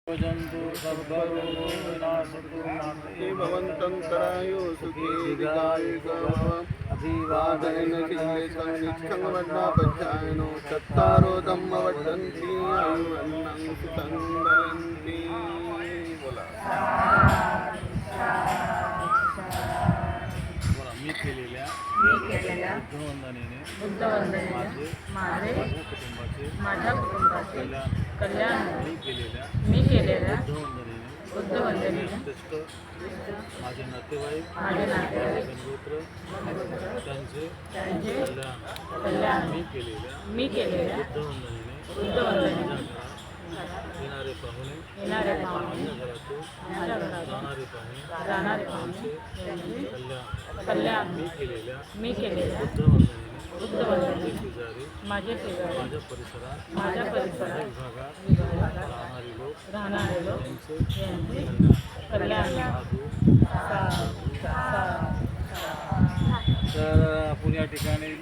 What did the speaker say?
जन्तु सर्वरोगो विनाशतु हे भवन्तं करायो सुखी दीर्घायुः अभिवादन चिल्लितं नित्यं वर्णापध्यायनो चत्तारो धम्मवर्धन्ति आयुर्वन्नं सुतं वरन्ति बोला मी केलेल्या बुद्धवंदनेने माझ्या कुटुंबाचे कल्याण मी केलेल्या बुद्धवंदनेने माझे नातेवाईक बंधुमित्र त्यांचे कल्याण मी केलेल्या बुद्धवंदनेने येणारे पाहुणे माझ्या घरातून जाणारे पाहुणे कल्याण मी केलेल्या बुद्धवंदनेने माझे शेजारी माझ्या परिसरात विभागात राहणारे लोक यांचे कल्याण तर आपण या ठिकाणी